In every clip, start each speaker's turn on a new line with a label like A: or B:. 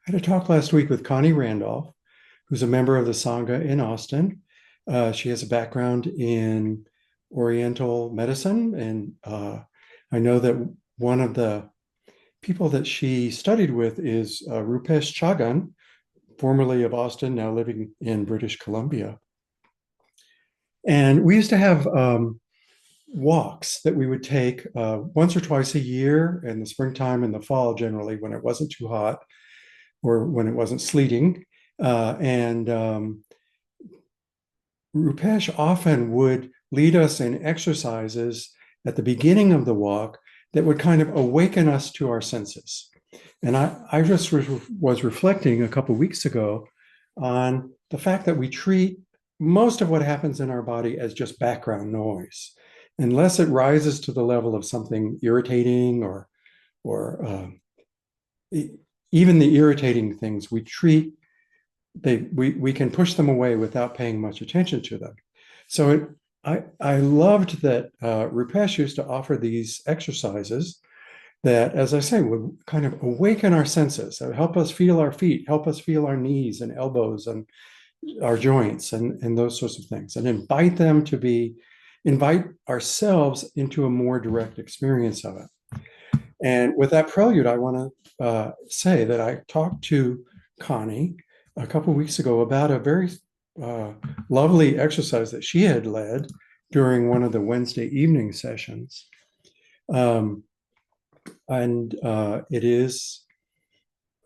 A: I had a talk last week with Connie Randolph, who's a member of the Sangha in Austin. She has a background in Oriental medicine, and I know that one of the people that she studied with is Rupesh Chaggan, formerly of Austin, now living in British Columbia. And we used to have walks that we would take once or twice a year in the springtime and the fall, generally, when it wasn't too hot or when it wasn't sleeting. And Rupesh often would lead us in exercises at the beginning of the walk that would kind of awaken us to our senses. And I just was reflecting a couple of weeks ago on the fact that we treat most of what happens in our body as just background noise, unless it rises to the level of something irritating or even the irritating things we treat, we can push them away without paying much attention to them. So I loved that Rupesh used to offer these exercises that, as I say, would kind of awaken our senses, help us feel our feet, help us feel our knees and elbows and our joints and those sorts of things, and invite ourselves into a more direct experience of it. And with that prelude, I want to say that I talked to Connie a couple of weeks ago about a very lovely exercise that she had led during one of the Wednesday evening sessions. And it is,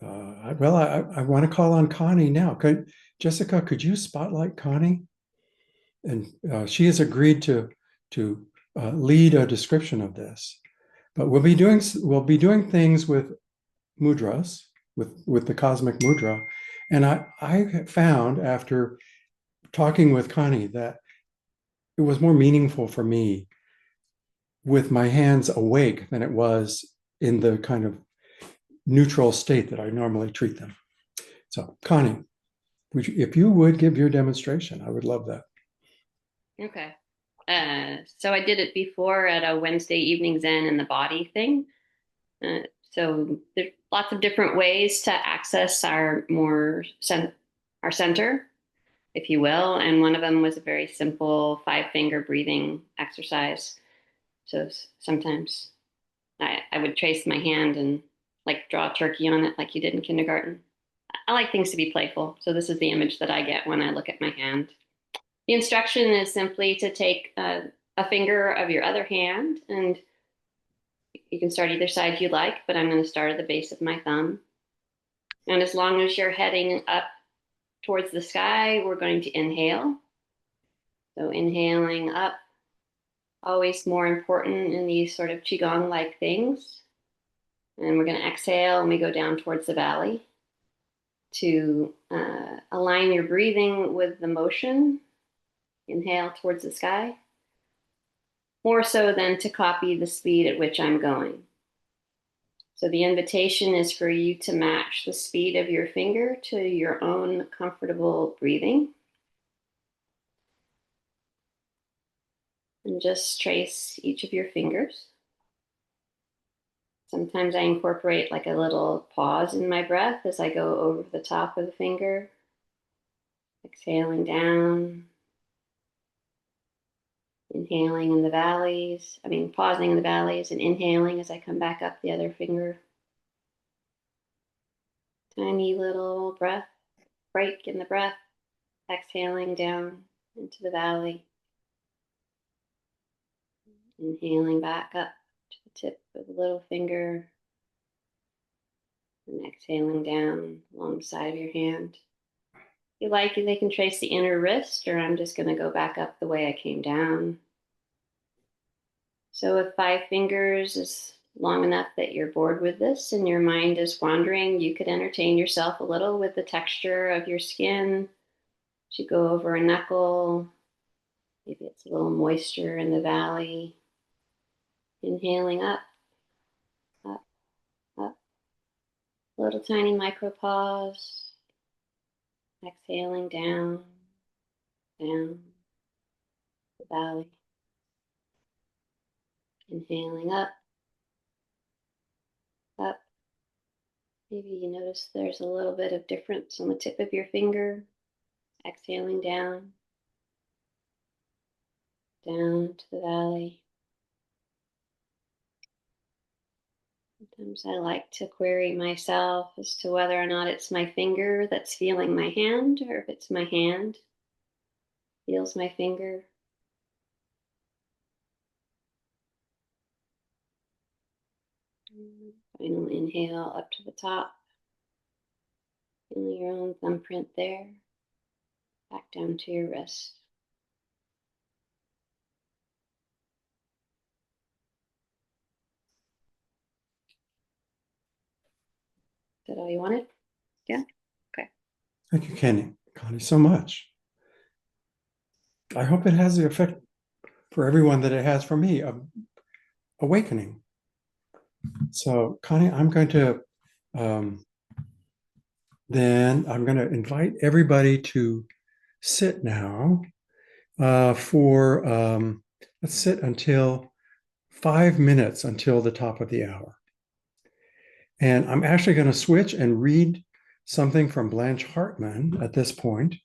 A: well, I want to call on Connie now. Jessica, could you spotlight Connie? And she has agreed to lead a description of this. But we'll be doing things with mudras, with the cosmic mudra. And I found after talking with Connie that it was more meaningful for me with my hands awake than it was in the kind of neutral state that I normally treat them. So, Connie, if you would give your demonstration, I would love that.
B: Okay. So I did it before at a Wednesday evening Zen in the body thing. Uh, so there's lots of different ways to access our center, if you will. And one of them was a very simple five-finger breathing exercise. So sometimes I would trace my hand and like draw a turkey on it like you did in kindergarten. I like things to be playful. So this is the image that I get when I look at my hand. The instruction is simply to take a finger of your other hand, and you can start either side you like, but I'm going to start at the base of my thumb. And as long as you're heading up towards the sky, we're going to inhale. So inhaling up, always more important in these sort of Qigong-like things. And we're going to exhale and we go down towards the valley to align your breathing with the motion. Inhale towards the sky, more so than to copy the speed at which I'm going. So the invitation is for you to match the speed of your finger to your own comfortable breathing. And just trace each of your fingers. Sometimes I incorporate like a little pause in my breath as I go over the top of the finger, exhaling down, inhaling in the valleys, pausing in the valleys and inhaling as I come back up the other finger. Tiny little breath, break in the breath, exhaling down into the valley, inhaling back up to the tip of the little finger, and exhaling down along the side of your hand. If you like, they can trace the inner wrist, or I'm just going to go back up the way I came down. So if 5 fingers is long enough that you're bored with this and your mind is wandering, you could entertain yourself a little with the texture of your skin. You go over a knuckle, maybe it's a little moisture in the valley. Inhaling up, up, up. Little tiny micro pause. Exhaling down, down the valley. Inhaling up, up. Maybe you notice there's a little bit of difference on the tip of your finger, exhaling down, down to the valley. Sometimes I like to query myself as to whether or not it's my finger that's feeling my hand or if it's my hand feels my finger. Final inhale up to the top, feeling your own thumbprint there, back down to your wrist. Is that all you wanted? Yeah? Okay.
A: Thank you, Connie, so much. I hope it has the effect for everyone that it has for me of awakening. So, Connie, um, I'm going to invite everybody to sit now let's sit until 5 minutes until the top of the hour. And I'm actually going to switch and read something from Blanche Hartman at this point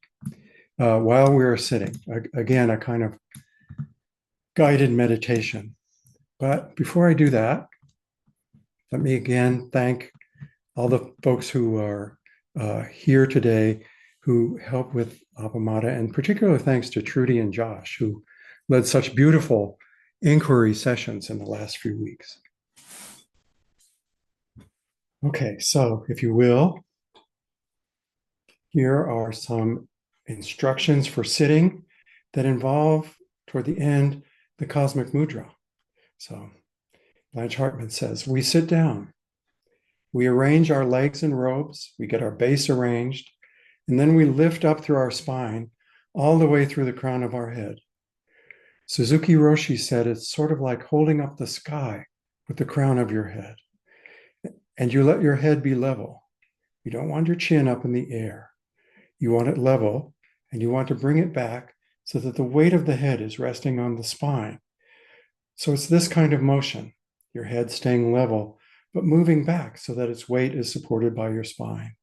A: while we are sitting. Again, a kind of guided meditation. But before I do that, let me again thank all the folks who are here today who help with Appamada, and particular thanks to Trudy and Josh, who led such beautiful inquiry sessions in the last few weeks. Okay, so if you will, here are some instructions for sitting that involve, toward the end, the cosmic mudra. So Blanche Hartman says, we sit down, we arrange our legs and robes, we get our base arranged, and then we lift up through our spine all the way through the crown of our head. Suzuki Roshi said it's sort of like holding up the sky with the crown of your head. And you let your head be level. You don't want your chin up in the air. You want it level, and you want to bring it back so that the weight of the head is resting on the spine. So it's this kind of motion, your head staying level, but moving back so that its weight is supported by your spine.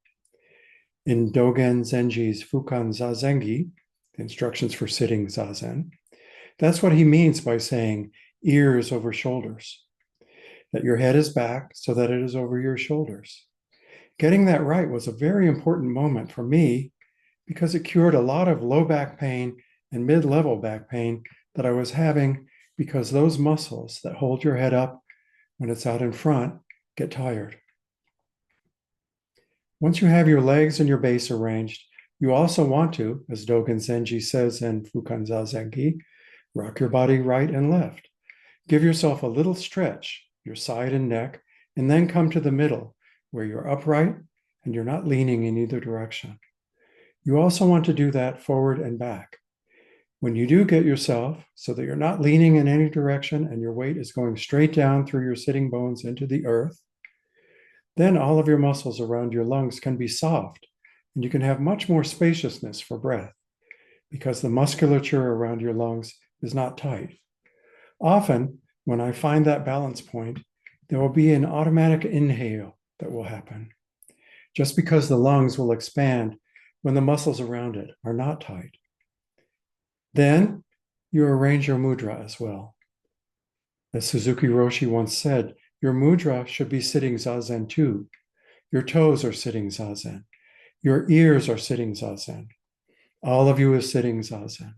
A: In Dogen Zenji's Fukan Zazengi, the instructions for sitting Zazen, that's what he means by saying ears over shoulders, that your head is back so that it is over your shoulders. Getting that right was a very important moment for me because it cured a lot of low back pain and mid-level back pain that I was having because those muscles that hold your head up when it's out in front get tired. Once you have your legs and your base arranged, you also want to, as Dogen Zenji says in Fukan Zazengi, rock your body right and left. Give yourself a little stretch, your side and neck, and then come to the middle where you're upright and you're not leaning in either direction. You also want to do that forward and back. When you do get yourself so that you're not leaning in any direction and your weight is going straight down through your sitting bones into the earth, then all of your muscles around your lungs can be soft and you can have much more spaciousness for breath because the musculature around your lungs is not tight. Often, when I find that balance point, there will be an automatic inhale that will happen, just because the lungs will expand when the muscles around it are not tight. Then you arrange your mudra as well. As Suzuki Roshi once said, your mudra should be sitting zazen too. Your toes are sitting zazen. Your ears are sitting zazen. All of you is sitting zazen.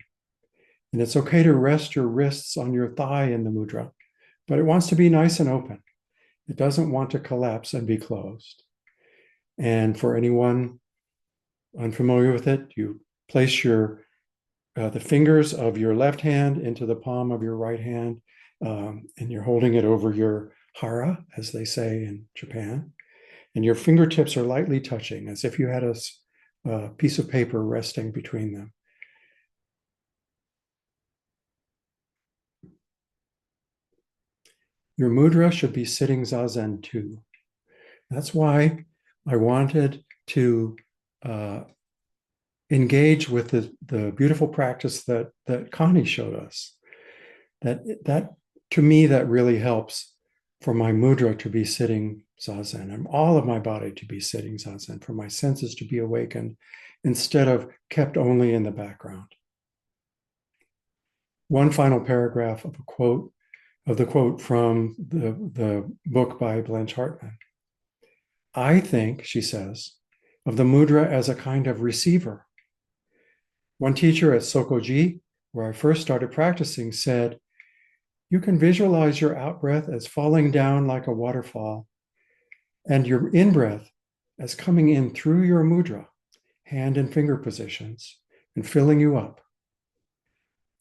A: And it's okay to rest your wrists on your thigh in the mudra, but it wants to be nice and open. It doesn't want to collapse and be closed. And for anyone unfamiliar with it, you place the fingers of your left hand into the palm of your right hand, and you're holding it over your hara, as they say in Japan. And your fingertips are lightly touching, as if you had a piece of paper resting between them. Your mudra should be sitting zazen too. That's why I wanted to engage with the beautiful practice that Connie showed us. That to me, that really helps for my mudra to be sitting zazen. I'm all of my body to be sitting zazen, for my senses to be awakened instead of kept only in the background. One final paragraph of a quote of the quote from the book by Blanche Hartman. I think, she says, of the mudra as a kind of receiver. One teacher at Sokoji, where I first started practicing, said, you can visualize your out breath as falling down like a waterfall and your in breath as coming in through your mudra, hand and finger positions, and filling you up.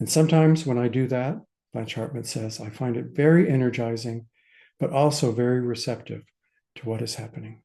A: And sometimes when I do that, Blanche Hartman says, I find it very energizing, but also very receptive to what is happening.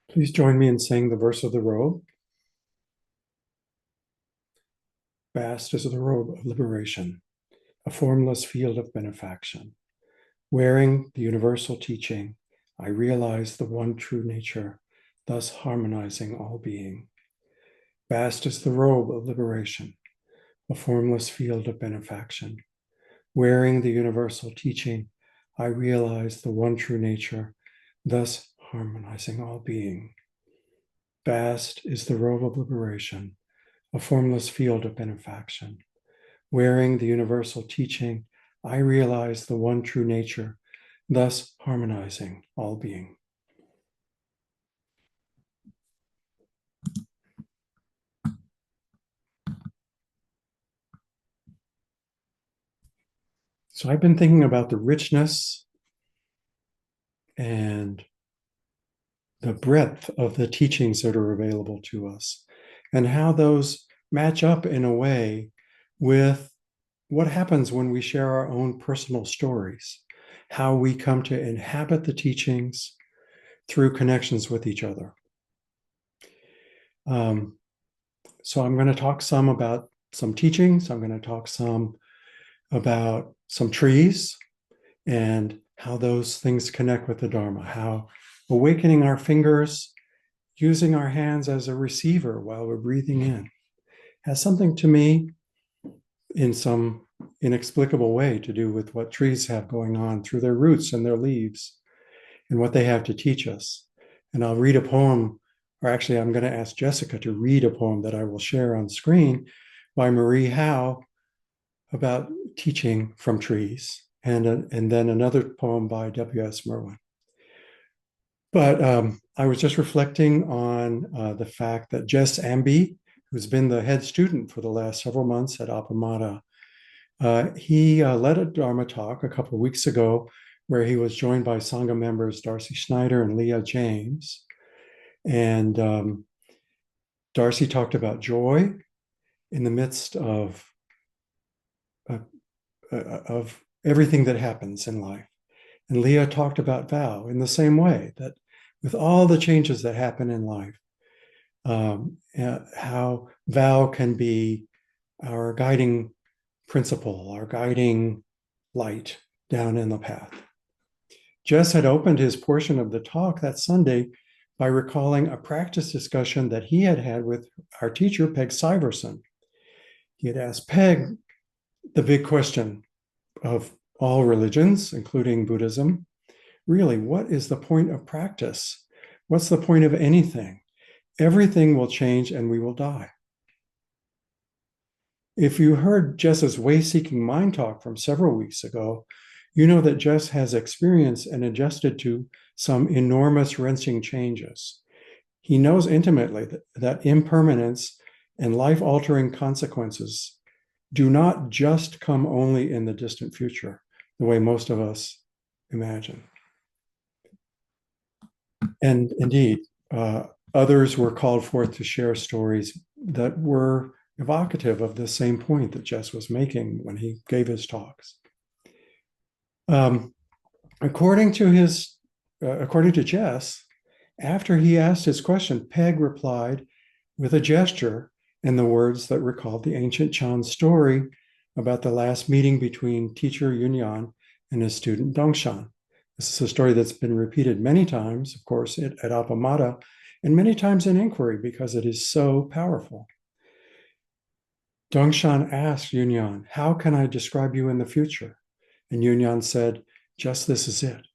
A: Please join me in saying the verse of the robe. Vast is the robe of liberation, a formless field of benefaction. Wearing the universal teaching, I realize the one true nature, thus harmonizing all being. Vast is the robe of liberation, a formless field of benefaction. Wearing the universal teaching, I realize the one true nature, thus harmonizing all being. Vast is the robe of liberation, a formless field of benefaction. Wearing the universal teaching, I realize the one true nature, thus harmonizing all being. So I've been thinking about the richness and the breadth of the teachings that are available to us and how those match up in a way with what happens when we share our own personal stories, how we come to inhabit the teachings through connections with each other. So I'm going to talk some about some teachings. I'm going to talk some about some trees and how those things connect with the Dharma, how awakening our fingers, using our hands as a receiver while we're breathing in, has something to me in some inexplicable way to do with what trees have going on through their roots and their leaves and what they have to teach us. And I'll read a poem, or actually, I'm going to ask Jessica to read a poem that I will share on screen by Marie Howe about teaching from trees, and then another poem by W.S. Merwin. But I was just reflecting on the fact that Jess Amby, who's been the head student for the last several months at Appamada, he led a Dharma talk a couple of weeks ago where he was joined by Sangha members Darcy Schneider and Leah James. And Darcy talked about joy in the midst of everything that happens in life. And Leah talked about vow in the same way, that with all the changes that happen in life, how vow can be our guiding principle, our guiding light down in the path. Jess had opened his portion of the talk that Sunday by recalling a practice discussion that he had had with our teacher, Peg Syverson. He had asked Peg the big question of all religions, including Buddhism, really, what is the point of practice? What's the point of anything? Everything will change and we will die. If you heard Jess's way-seeking mind talk from several weeks ago, you know that Jess has experienced and adjusted to some enormous wrenching changes. He knows intimately that impermanence and life-altering consequences do not just come only in the distant future, the way most of us imagine. And indeed, others were called forth to share stories that were evocative of the same point that Jess was making when he gave his talks. According to Jess, after he asked his question, Peg replied with a gesture and the words that recalled the ancient Chan story about the last meeting between teacher Yunyan and his student Dongshan. This is a story that's been repeated many times, of course, at Appamada, and many times in inquiry because it is so powerful. Dongshan asked Yunyan, "How can I describe you in the future?" And Yunyan said, "Just this is it."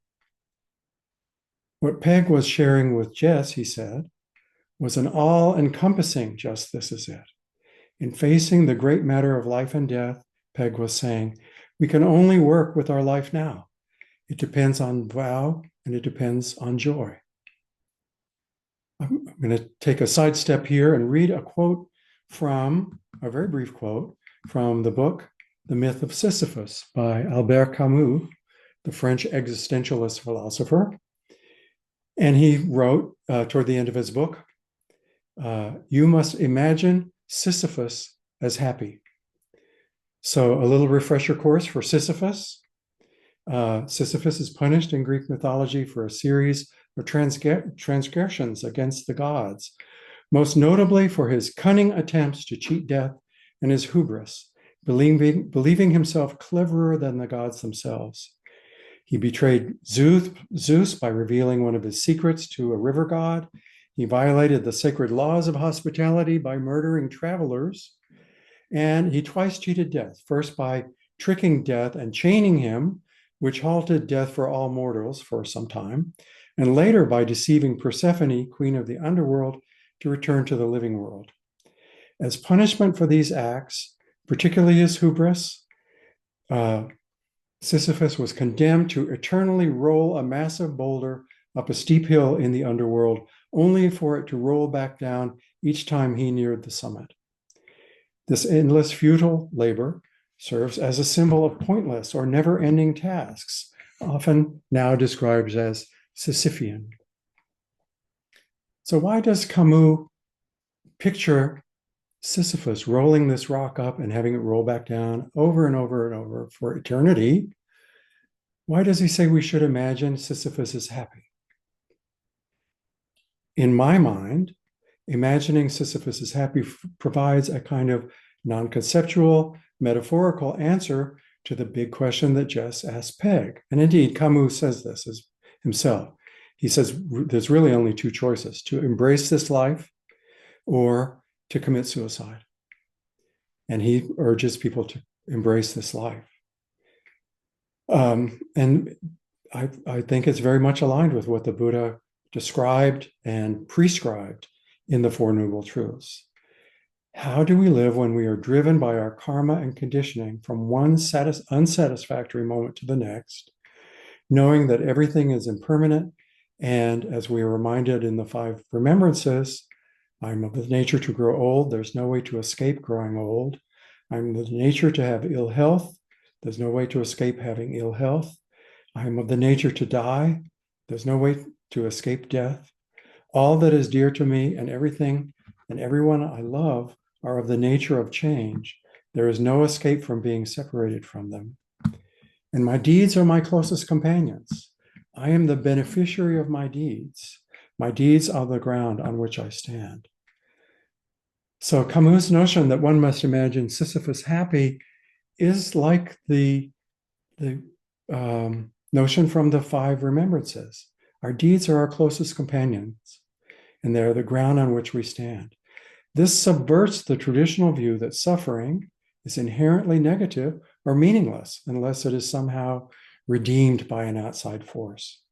A: What Peg was sharing with Jess, he said, was an all-encompassing just this is it. In facing the great matter of life and death, Peg was saying, we can only work with our life now. It depends on vow and it depends on joy. I'm going to take a sidestep here and read a quote from, a very brief quote, from the book, The Myth of Sisyphus by Albert Camus, the French existentialist philosopher. And he wrote toward the end of his book, you must imagine Sisyphus as happy. So a little refresher course for Sisyphus. Sisyphus is punished in Greek mythology for a series of transgressions against the gods, most notably for his cunning attempts to cheat death and his hubris, believing himself cleverer than the gods themselves. He betrayed Zeus by revealing one of his secrets to a river god. He violated the sacred laws of hospitality by murdering travelers. And he twice cheated death, first by tricking death and chaining him, which halted death for all mortals for some time, and later by deceiving Persephone, queen of the underworld, to return to the living world. As punishment for these acts, particularly his hubris, Sisyphus was condemned to eternally roll a massive boulder up a steep hill in the underworld, only for it to roll back down each time he neared the summit. This endless futile labor serves as a symbol of pointless or never-ending tasks, often now described as Sisyphean. So why does Camus picture Sisyphus rolling this rock up and having it roll back down over and over and over for eternity? Why does he say we should imagine Sisyphus is happy? In my mind, imagining Sisyphus is happy provides a kind of non-conceptual, metaphorical answer to the big question that Jess asked Peg. And indeed, Camus says this as himself. He says there's really only two choices: to embrace this life or to commit suicide. And he urges people to embrace this life. And I think it's very much aligned with what the Buddha described and prescribed in the Four Noble Truths. How do we live when we are driven by our karma and conditioning from one unsatisfactory moment to the next, knowing that everything is impermanent? And as we are reminded in the 5 remembrances, I'm of the nature to grow old. There's no way to escape growing old. I'm of the nature to have ill health. There's no way to escape having ill health. I'm of the nature to die. There's no way to escape death. All that is dear to me and everything and everyone I love are of the nature of change. There is no escape from being separated from them. And my deeds are my closest companions. I am the beneficiary of my deeds. My deeds are the ground on which I stand. So Camus' notion that one must imagine Sisyphus happy is like the notion from the 5 remembrances. Our deeds are our closest companions, and they're the ground on which we stand. This subverts the traditional view that suffering is inherently negative or meaningless unless it is somehow redeemed by an outside force.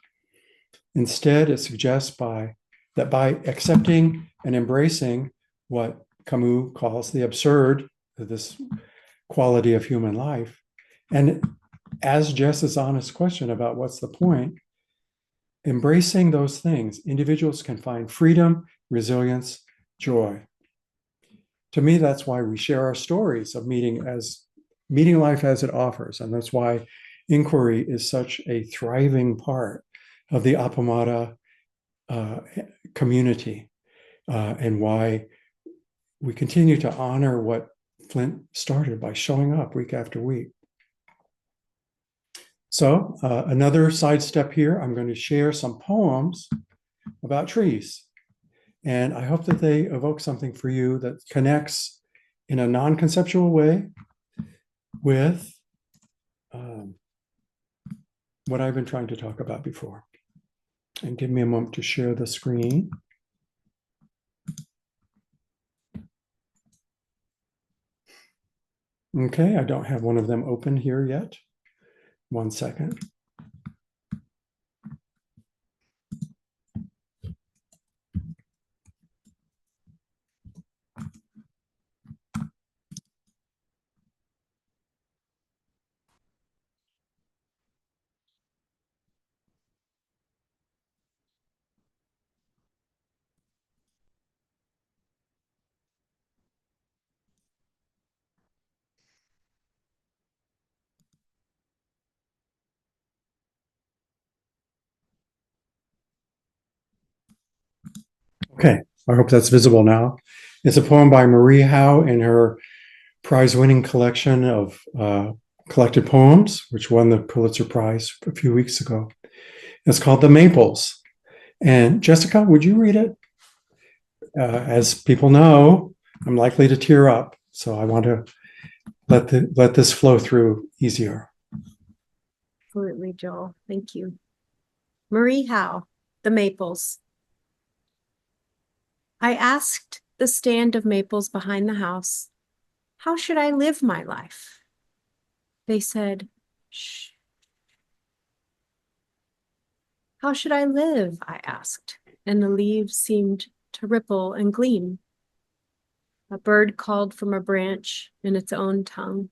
A: Instead, it suggests that by accepting and embracing what Camus calls the absurd, this quality of human life, and as Jess's honest question about what's the point, embracing those things, individuals can find freedom, resilience, joy. To me, that's why we share our stories of meeting life as it offers. And that's why inquiry is such a thriving part of the Appamada community, and why we continue to honor what Flint started by showing up week after week. So another sidestep here, I'm going to share some poems about trees. And I hope that they evoke something for you that connects in a non-conceptual way with what I've been trying to talk about before. And give me a moment to share the screen. Okay, I don't have one of them open here yet. 1 second. Okay, I hope that's visible now. It's a poem by Marie Howe in her prize-winning collection of collected poems, which won the Pulitzer Prize a few weeks ago. It's called The Maples. And Jessica, would you read it? As people know, I'm likely to tear up, so I want to let this flow through easier.
C: Absolutely, Joel. Thank you. Marie Howe, The Maples. I asked the stand of maples behind the house, how should I live my life? They said, shh. How should I live? I asked, and the leaves seemed to ripple and gleam. A bird called from a branch in its own tongue,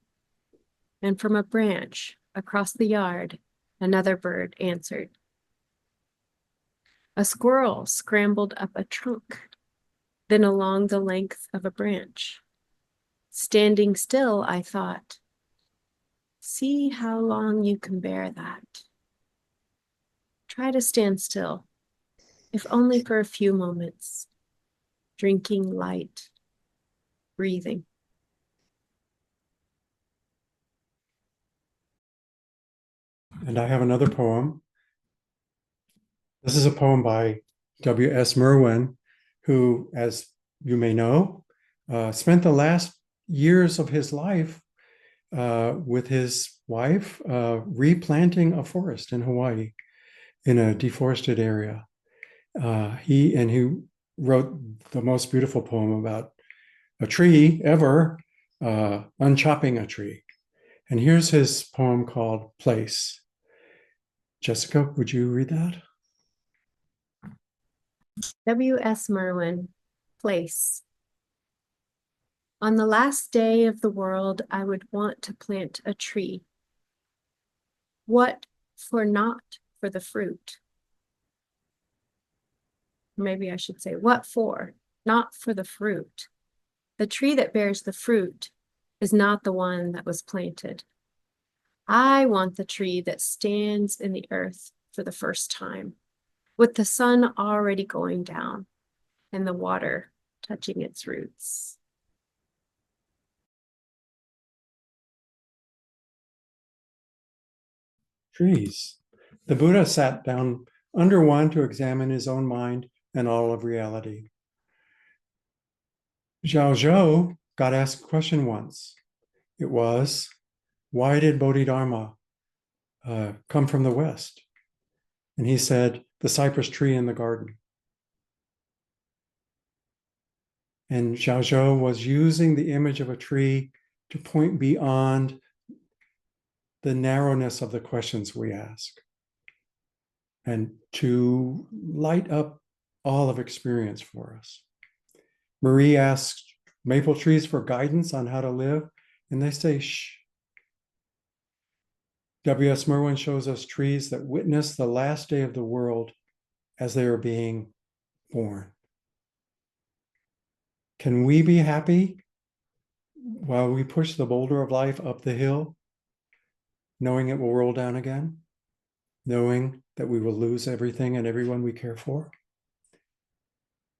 C: and from a branch across the yard, another bird answered. A squirrel scrambled up a trunk, then along the length of a branch. Standing still, I thought, see how long you can bear that. Try to stand still, if only for a few moments, drinking light, breathing.
A: And I have another poem. This is a poem by W.S. Merwin, who, as you may know, spent the last years of his life with his wife replanting a forest in Hawaii in a deforested area. He wrote the most beautiful poem about a tree ever, unchopping a tree. And here's his poem called Place. Jessica, would you read that?
C: W.S. Merwin, Place. On the last day of the world, I would want to plant a tree. What for? Not for the fruit. Maybe I should say, what for? Not for the fruit. The tree that bears the fruit is not the one that was planted. I want the tree that stands in the earth for the first time, with the sun already going down and the water touching its roots.
A: Trees. The Buddha sat down under one to examine his own mind and all of reality. Zhao Zhou got asked a question once. It was, why did Bodhidharma come from the West? And he said, the cypress tree in the garden. And Zhao Zhou was using the image of a tree to point beyond the narrowness of the questions we ask and to light up all of experience for us. Marie asked maple trees for guidance on how to live, and they say, shh. W.S. Merwin shows us trees that witness the last day of the world as they are being born. Can we be happy while we push the boulder of life up the hill, knowing it will roll down again, knowing that we will lose everything and everyone we care for?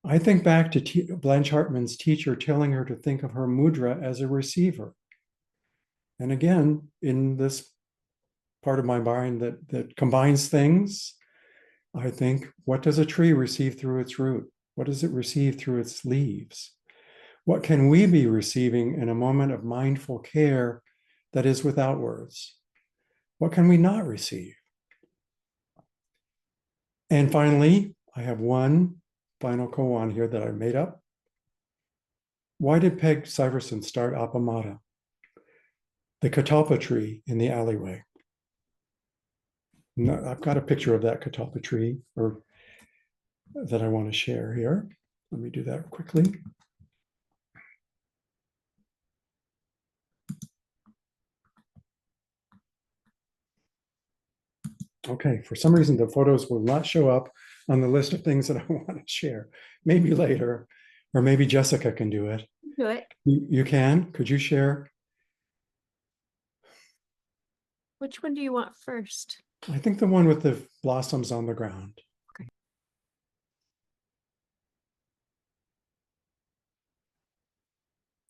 A: I think back to Blanche Hartman's teacher telling her to think of her mudra as a receiver. And again, in this part of my mind that combines things, I think, what does a tree receive through its root? What does it receive through its leaves? What can we be receiving in a moment of mindful care that is without words? What can we not receive? And finally, I have one final koan here that I made up. Why did Peg Syverson start Appamada, the catalpa tree in the alleyway? No, I've got a picture of that catalpa tree that I want to share here. Let me do that quickly. Okay, for some reason, the photos will not show up on the list of things that I want to share. Maybe later, or maybe Jessica can do it.
C: Do it.
A: You can? Could you share?
C: Which one do you want first?
A: I think the one with the blossoms on the ground.
C: Okay.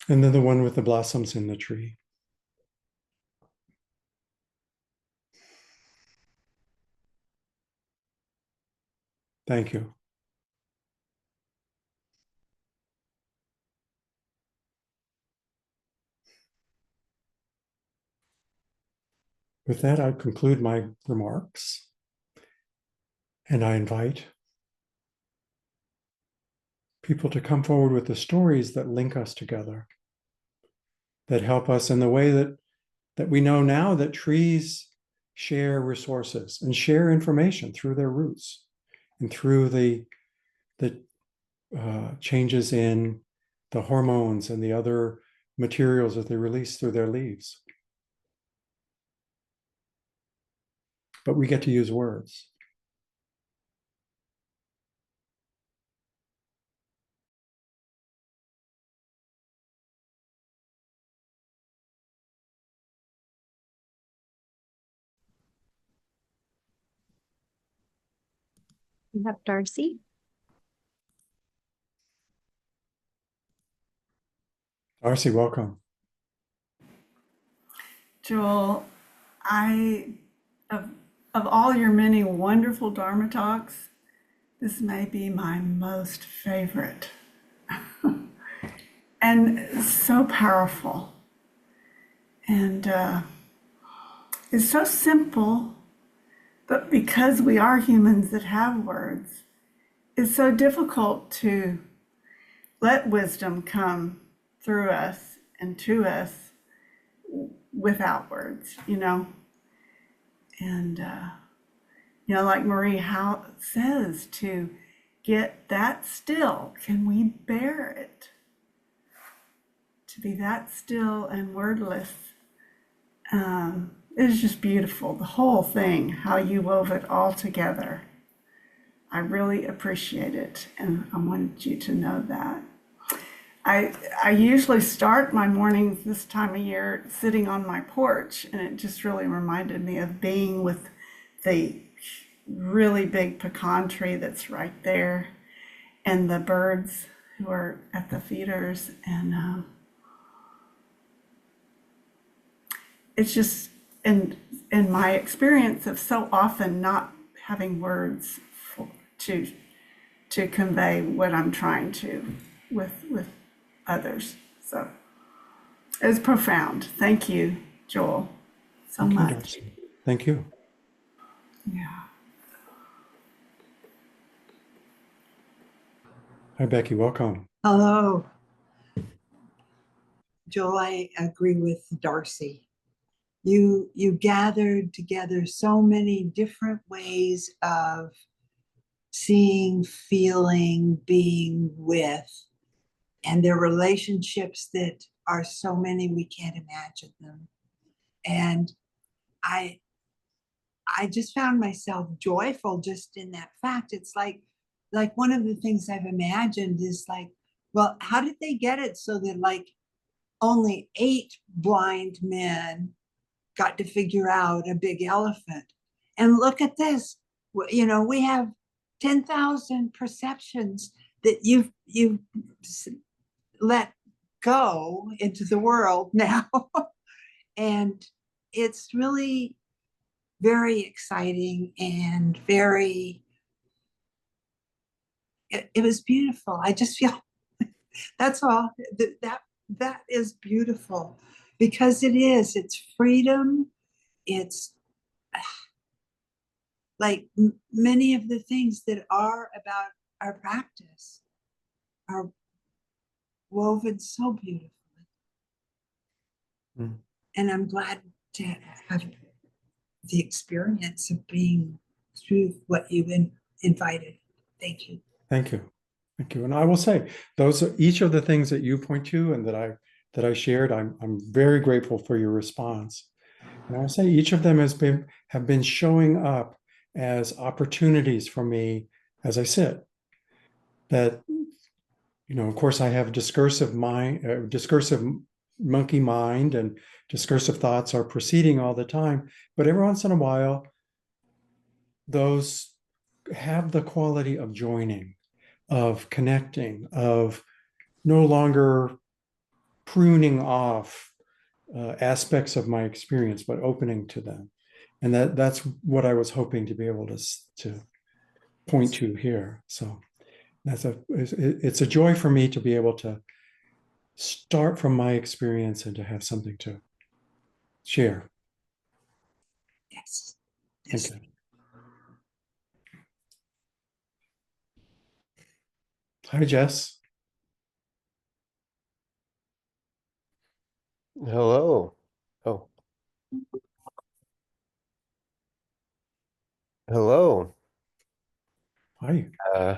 A: And then the one with the blossoms in the tree. Thank you. With that, I conclude my remarks, and I invite people to come forward with the stories that link us together, that help us in the way that we know now that trees share resources and share information through their roots and through the changes in the hormones and the other materials that they release through their leaves. But we get to use words.
C: We have Darcy.
A: Darcy, welcome.
D: Joel, I of all your many wonderful Dharma talks, this may be my most favorite. And so powerful. And it's so simple, but because we are humans that have words, it's so difficult to let wisdom come through us and to us without words, you know? And, like Marie Howe says, to get that still, can we bear it? To be that still and wordless is just beautiful. The whole thing, how you wove it all together. I really appreciate it, and I wanted you to know that. I usually start my mornings this time of year sitting on my porch, and it just really reminded me of being with the really big pecan tree that's right there, and the birds who are at the feeders, and it's just in my experience of so often not having words to convey what I'm trying to with others. So it's profound. Thank you, Joel, so
A: Thank you,
D: much.
A: Darcy. Thank you.
D: Yeah.
A: Hi, Becky. Welcome.
E: Hello. Joel, I agree with Darcy. You gathered together so many different ways of seeing, feeling, being with, and their relationships that are so many we can't imagine them. And I just found myself joyful just in that fact. It's like one of the things I've imagined is like, well, how did they get it so that like only 8 blind men got to figure out a big elephant? And look at this, we have 10,000 perceptions that you've let go into the world now. And it's really very exciting and it was beautiful. I just feel that's all that is beautiful, because it's freedom. It's like many of the things that are about our practice are woven so beautifully. And I'm glad to have the experience of being through what you invited. Thank you.
A: Thank you. Thank you. And I will say, those are each of the things that you point to and that I shared. I'm very grateful for your response. And I'll say each of them have been showing up as opportunities for me as I sit. That, of course, I have discursive monkey mind, and discursive thoughts are proceeding all the time. But every once in a while, those have the quality of joining, of connecting, of no longer pruning off aspects of my experience, but opening to them. And that's what I was hoping to be able to point to here. So it's a joy for me to be able to start from my experience and to have something to share.
E: Yes.
A: Thank
E: Yes.
A: you. Hi, Jess.
F: Hello. Oh, hello.
A: Hi.
F: Uh,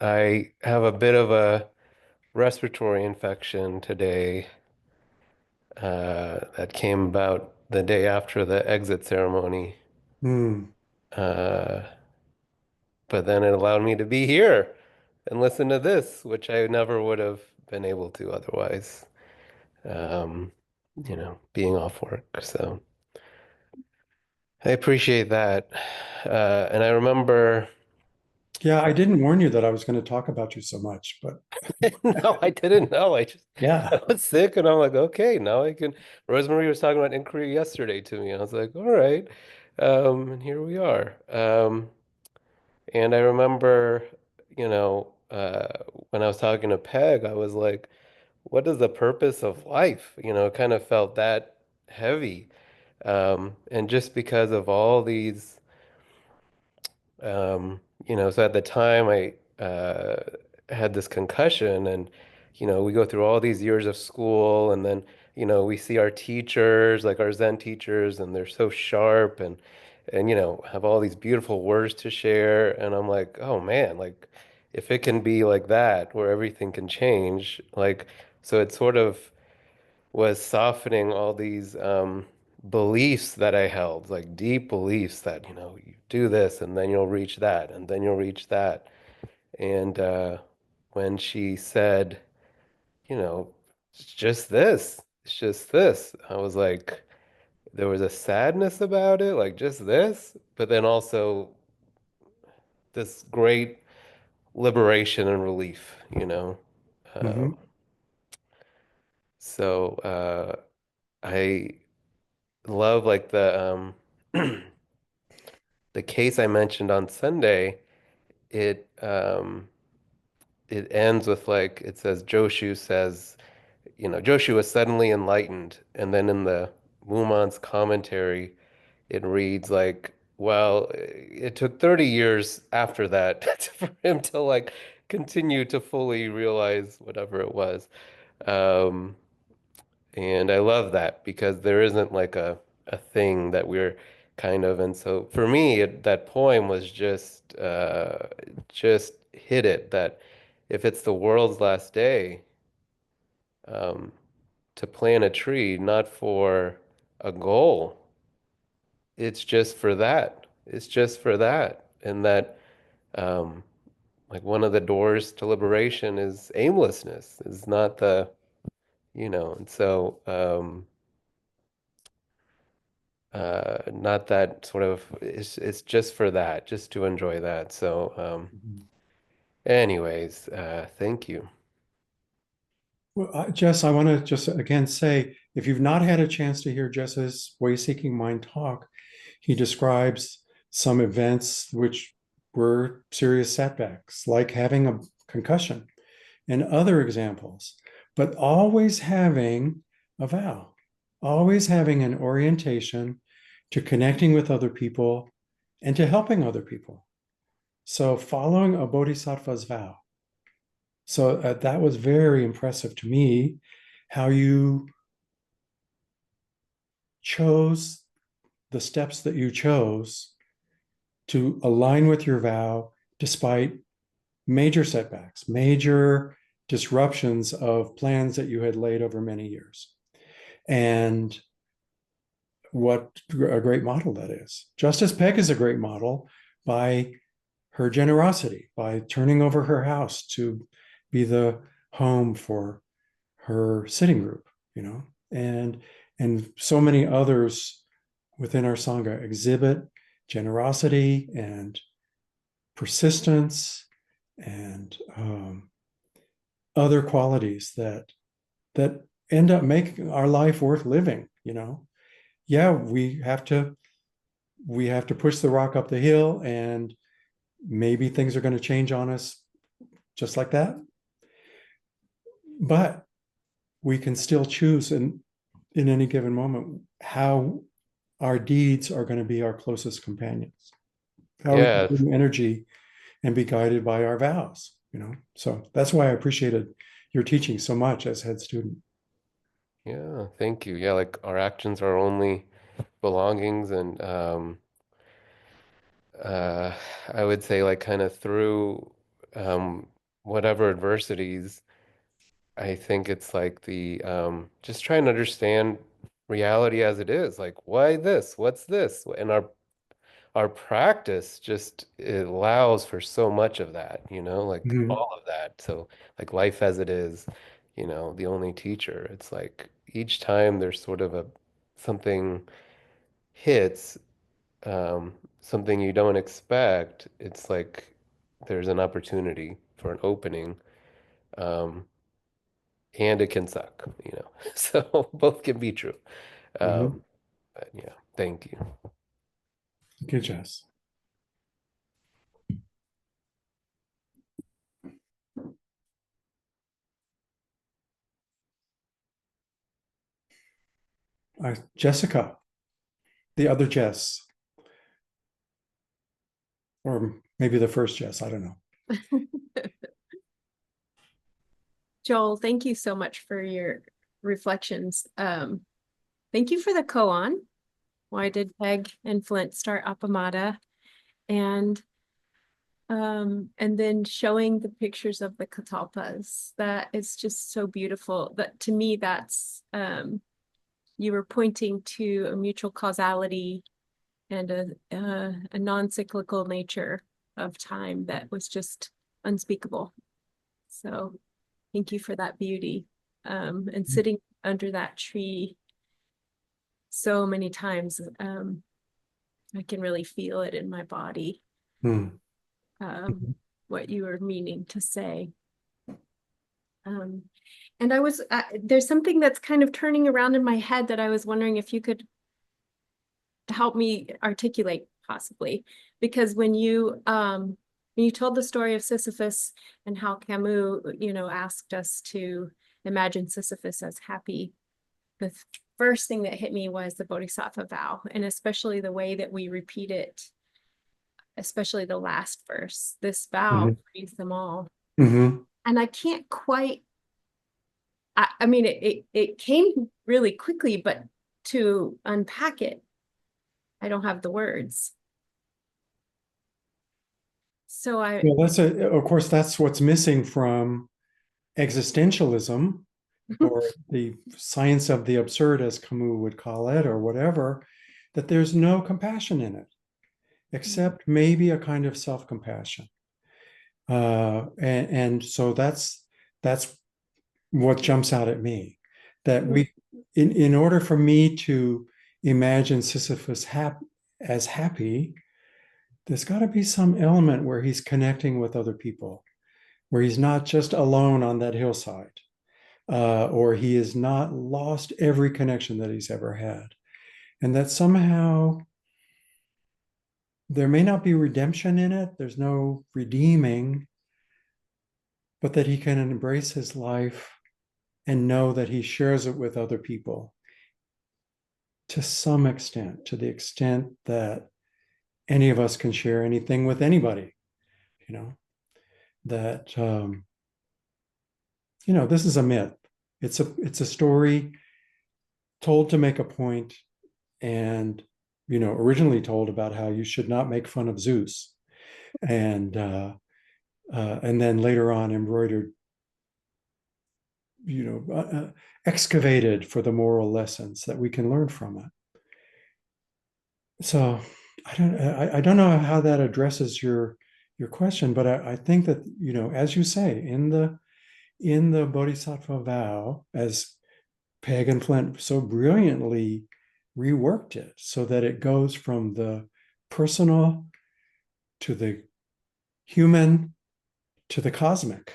F: I have a bit of a respiratory infection today that came about the day after the exit ceremony.
A: Hmm.
F: Uh, but then it allowed me to be here and listen to this, which I never would have been able to otherwise, um, being off work. So I appreciate that. And I remember.
A: Yeah, I didn't warn you that I was going to talk about you so much, but
F: No, I didn't know. I
A: yeah.
F: was sick and I'm like, okay, now I can. Rosemary was talking about inquiry yesterday to me. I was like, all right. And here we are. And I remember, when I was talking to Peg, I was like, what is the purpose of life? It kind of felt that heavy. And just because of all these so at the time I had this concussion and, we go through all these years of school and then, we see our teachers, like our Zen teachers, and they're so sharp and, have all these beautiful words to share. And I'm like, oh man, like if it can be like that, where everything can change, like, so it sort of was softening all these beliefs that I held, like deep beliefs that, you do this and then you'll reach that and then you'll reach that. And when she said, it's just this, it's just this, I was like, there was a sadness about it, like just this, but then also this great liberation and relief,
A: Hmm.
F: So I love like the case I mentioned on Sunday. It ends with like it says Joshu says, Joshu was suddenly enlightened, and then in the Mumon's commentary, it reads like, well, it took 30 years after that for him to like continue to fully realize whatever it was. Um, and I love that because there isn't like a thing that we're kind of, and so for me, that poem was just hit it that if it's the world's last day, um, to plant a tree, not for a goal, it's just for that. It's just for that. And that, um, like one of the doors to liberation is aimlessness, is not and so, not that sort of it's just for that, just to enjoy that. So, anyways, thank you.
A: Well, Jess, I want to just again say, if you've not had a chance to hear Jess's Way Seeking Mind talk, he describes some events which were serious setbacks, like having a concussion and other examples, but always having a vow, always having an orientation to connecting with other people and to helping other people. So following a bodhisattva's vow. So that was very impressive to me, how you chose the steps that you chose to align with your vow despite major setbacks, major disruptions of plans that you had laid over many years. And what a great model that is. Justice Peck is a great model by her generosity, by turning over her house to be the home for her sitting group, and so many others within our Sangha exhibit generosity and persistence and other qualities that end up making our life worth living. Yeah, we have to push the rock up the hill, and maybe things are going to change on us just like that. But we can still choose in any given moment how our deeds are going to be our closest companions. How we
F: Yeah.
A: can bring energy and be guided by our vows, So that's why I appreciated your teaching so much as head student.
F: Yeah, thank you. Yeah, like our actions are only belongings, and uh I would say like kind of through um whatever adversities, I think it's like the just trying to understand reality as it is. Like, why this? What's this? And our practice just it allows for so much of that, like
A: Mhm.
F: all of that. So like life as it is, the only teacher. It's like each time there's sort of a something hits, something you don't expect, it's like there's an opportunity for an opening. Um, and it can suck. So both can be true.
A: Mhm.
F: But yeah, thank you.
A: Okay, Jess. Jessica, the other Jess, or maybe the first Jess, I don't know.
C: Joel, thank you so much for your reflections. Thank you for the koan. Why did Peg and Flint start Appamada? And then showing the pictures of the catalpas. That is just so beautiful. That to me, that's you were pointing to a mutual causality and a non-cyclical nature of time that was just unspeakable. So thank you for that beauty. And sitting under that tree so many times, I can really feel it in my body,
A: Hmm.
C: what you were meaning to say. Um, and there's something that's kind of turning around in my head that I was wondering if you could help me articulate possibly, because when you told the story of Sisyphus and how Camus, asked us to imagine Sisyphus as happy, the first thing that hit me was the Bodhisattva vow, and especially the way that we repeat it, especially the last verse. This vow frees them all.
A: Mm-hmm.
C: And I can't quite, I mean, it came really quickly, but to unpack it, I don't have the words. So
A: Well, of course, that's what's missing from existentialism, or the science of the absurd, as Camus would call it, or whatever, that there's no compassion in it, except maybe a kind of self-compassion. And so that's what jumps out at me. That in order for me to imagine Sisyphus as happy, there's got to be some element where he's connecting with other people, where he's not just alone on that hillside, or he has not lost every connection that he's ever had. And that somehow there may not be redemption in it, there's no redeeming, but that he can embrace his life and know that he shares it with other people to some extent, to the extent that any of us can share anything with anybody, you know, that, this is a myth. It's a story told to make a point, and originally told about how you should not make fun of Zeus, and then later on embroidered, excavated for the moral lessons that we can learn from it. So I don't know how that addresses your question, but I think that, as you say, in the Bodhisattva vow, as Peg and Flint so brilliantly reworked it, so that it goes from the personal to the human to the cosmic,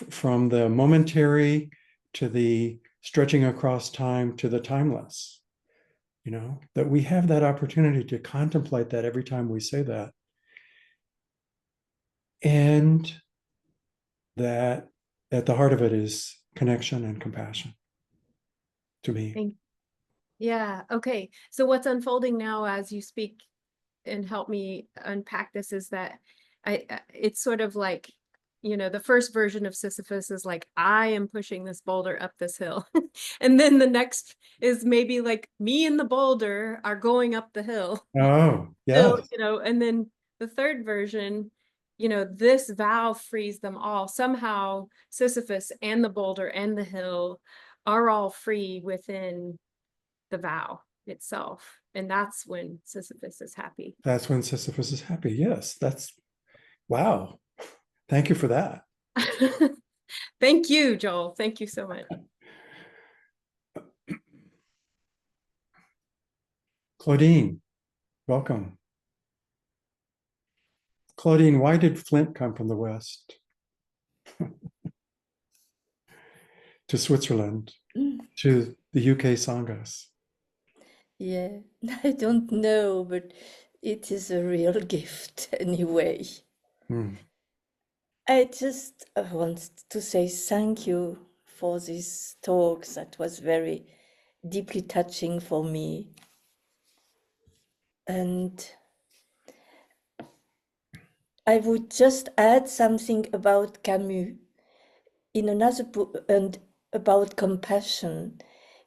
A: from the momentary to the stretching across time to the timeless. that we have that opportunity to contemplate that every time we say that. And that at the heart of it is connection and compassion to me.
C: Yeah, okay. So what's unfolding now as you speak and help me unpack this is that it's sort of like, the first version of Sisyphus is like, I am pushing this boulder up this hill. And then the next is maybe like me and the boulder are going up the hill.
A: Oh, yeah.
C: So, and then the third version, this vow frees them all. Somehow Sisyphus and the boulder and the hill are all free within the vow itself. And that's when Sisyphus is happy.
A: That's when Sisyphus is happy. Yes, wow. Thank you for that.
C: Thank you, Joel. Thank you so much.
A: Claudine, welcome. Claudine, why did Flint come from the West to Switzerland, to the UK Sanghas?
G: Yeah, I don't know, but it is a real gift anyway. I just want to say thank you for this talk that was very deeply touching for me. And I would just add something about Camus in another book and about compassion.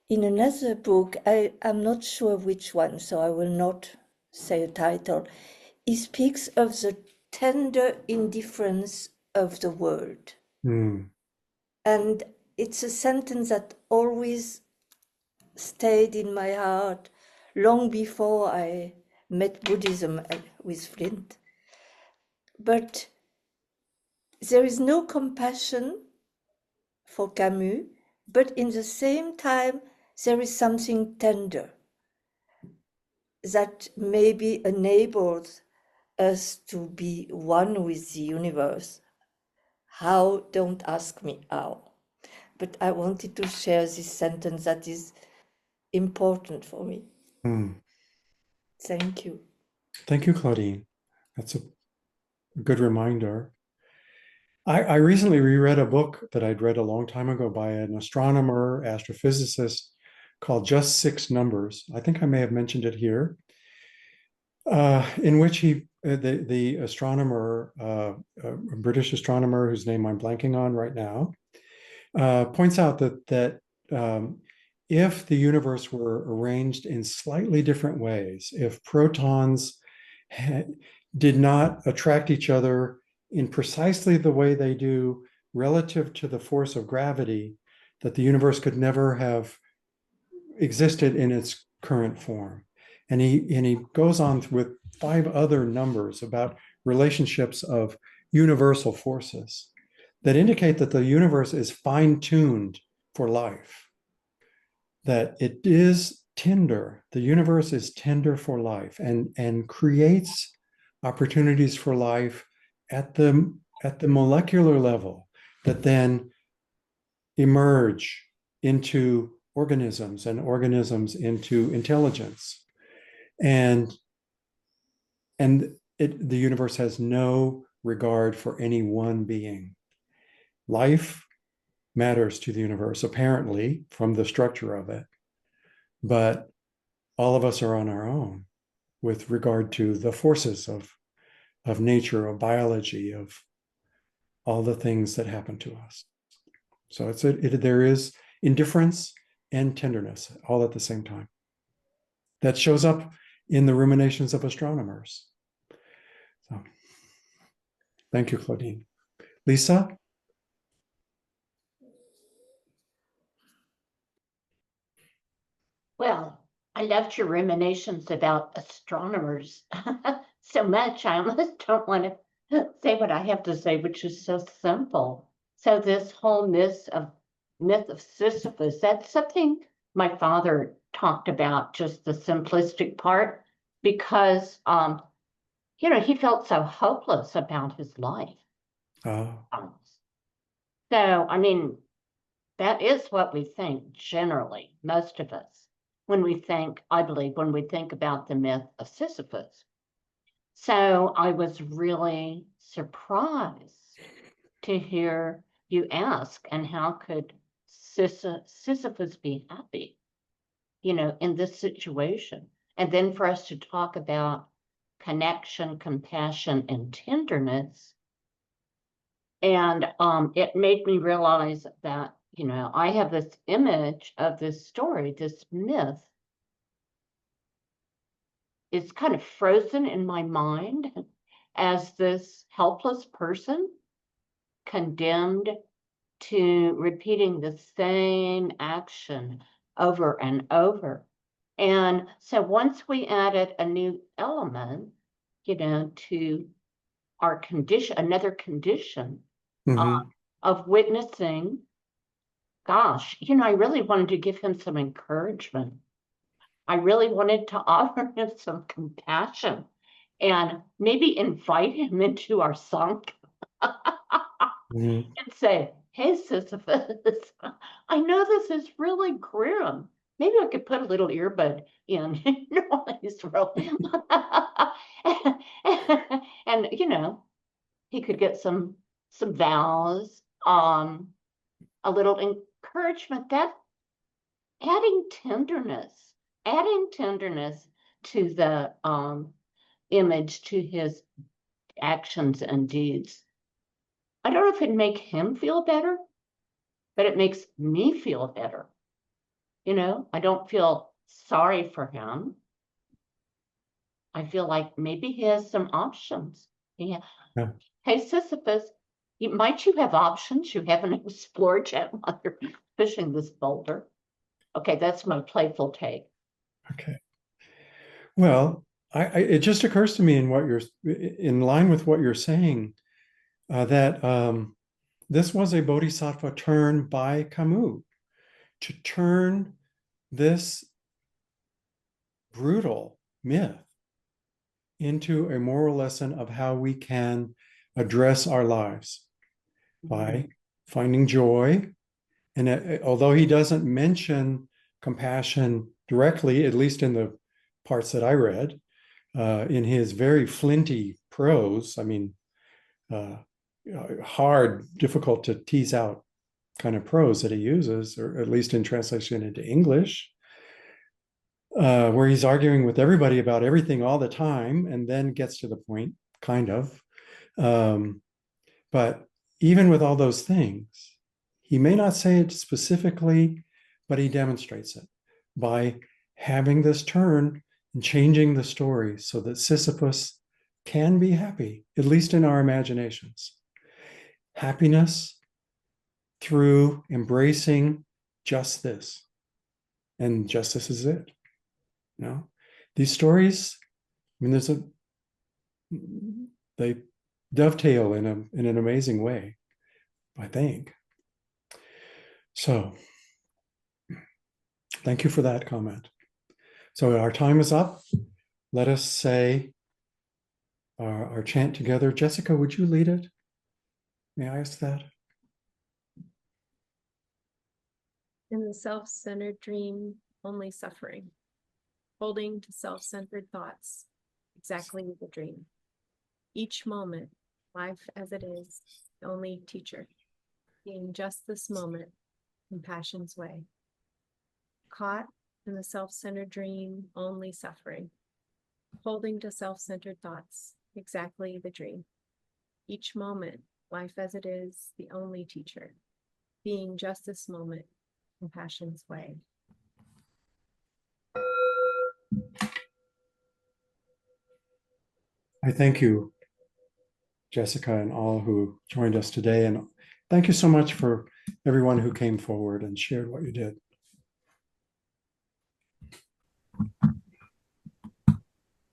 G: In another book, I'm not sure which one, so I will not say a title. He speaks of the tender indifference of the world. And it's a sentence that always stayed in my heart long before I met Buddhism with Flint. But there is no compassion for Camus, but in the same time, there is something tender that maybe enables us to be one with the universe. How? Don't ask me how. But I wanted to share this sentence that is important for me. Thank you.
A: Thank you, Claudine. That's a good reminder. I recently reread a book that I'd read a long time ago by an astronomer, astrophysicist called Just Six Numbers. I think I may have mentioned it here, in which the astronomer, a British astronomer whose name I'm blanking on right now, points out that if the universe were arranged in slightly different ways, if protons did not attract each other in precisely the way they do relative to the force of gravity, that the universe could never have existed in its current form. And he goes on with 5 other numbers about relationships of universal forces that indicate that the universe is fine-tuned for life, that it is tender. The universe is tender for life and creates opportunities for life at the molecular level that then emerge into organisms and organisms into intelligence. And the universe has no regard for any one being. Life matters to the universe, apparently, from the structure of it. But all of us are on our own with regard to the forces of nature, of biology, of all the things that happen to us. So there is indifference and tenderness all at the same time. That shows up in the ruminations of astronomers. So, thank you, Claudine. Lisa?
H: Well, I loved your ruminations about astronomers so much. I almost don't want to say what I have to say, which is so simple. So this whole myth of Sisyphus, that's something my father talked about, just the simplistic part, because he felt so hopeless about his life.
A: Oh.
H: So, I mean, that is what we think generally, most of us. when we think, I believe, when we think about the myth of Sisyphus. So I was really surprised to hear you ask, and how could Sisyphus be happy, in this situation? And then for us to talk about connection, compassion, and tenderness. And it made me realize that, I have this image of this story, this myth is kind of frozen in my mind as this helpless person condemned to repeating the same action over and over. And so once we added a new element, to our condition, another condition of witnessing, gosh, I really wanted to give him some encouragement. I really wanted to offer him some compassion and maybe invite him into our sunk and say, hey, Sisyphus, I know this is really grim. Maybe I could put a little earbud in. He's really and he could get some vows, a little encouragement, that adding tenderness to the image, to his actions and deeds. I don't know if it'd make him feel better, but it makes me feel better. I don't feel sorry for him. I feel like maybe he has some options. Yeah. Hey, Sisyphus, might you have options you haven't explored yet while you're pushing this boulder? Okay, that's my playful take.
A: Okay. Well, it just occurs to me in line with what you're saying, that this was a bodhisattva turn by Camus to turn this brutal myth into a moral lesson of how we can address our lives by finding joy. And although he doesn't mention compassion directly, at least in the parts that I read, in his very flinty prose, I mean, hard, difficult to tease out kind of prose that he uses, or at least in translation into English, where he's arguing with everybody about everything all the time and then gets to the point, kind of. But even with all those things, he may not say it specifically, but he demonstrates it by having this turn and changing the story so that Sisyphus can be happy, at least in our imaginations. Happiness through embracing just this. And just this is it. These stories, I mean, they dovetail in an amazing way, I think. So thank you for that comment. So our time is up. Let us say our chant together. Jessica, would you lead it? May I ask that?
C: In the self-centered dream, only suffering. Holding to self-centered thoughts, exactly the dream. Each moment, life as it is, the only teacher. Being just this moment, compassion's way. Caught in the self-centered dream, only suffering. Holding to self-centered thoughts, exactly the dream. Each moment, life as it is, the only teacher. Being just this moment, compassion's way.
A: I thank you, Jessica, and all who joined us today. And thank you so much for everyone who came forward and shared what you did.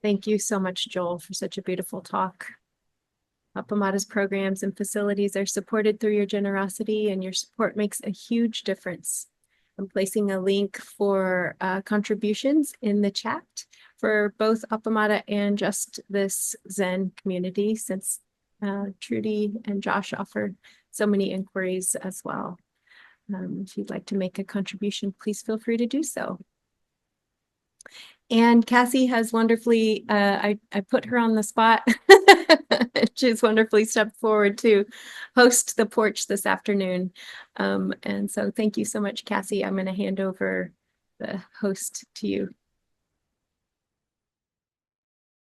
C: Thank you so much, Joel, for such a beautiful talk. Appamada's programs and facilities are supported through your generosity, and your support makes a huge difference. I'm placing a link for contributions in the chat for both Appamada and just this Zen community, since Trudy and Josh offered so many inquiries as well. If you'd like to make a contribution, please feel free to do so. And Cassie has wonderfully, I put her on the spot. She's wonderfully stepped forward to host the porch this afternoon. And so thank you so much, Cassie. I'm going to hand over the host to you.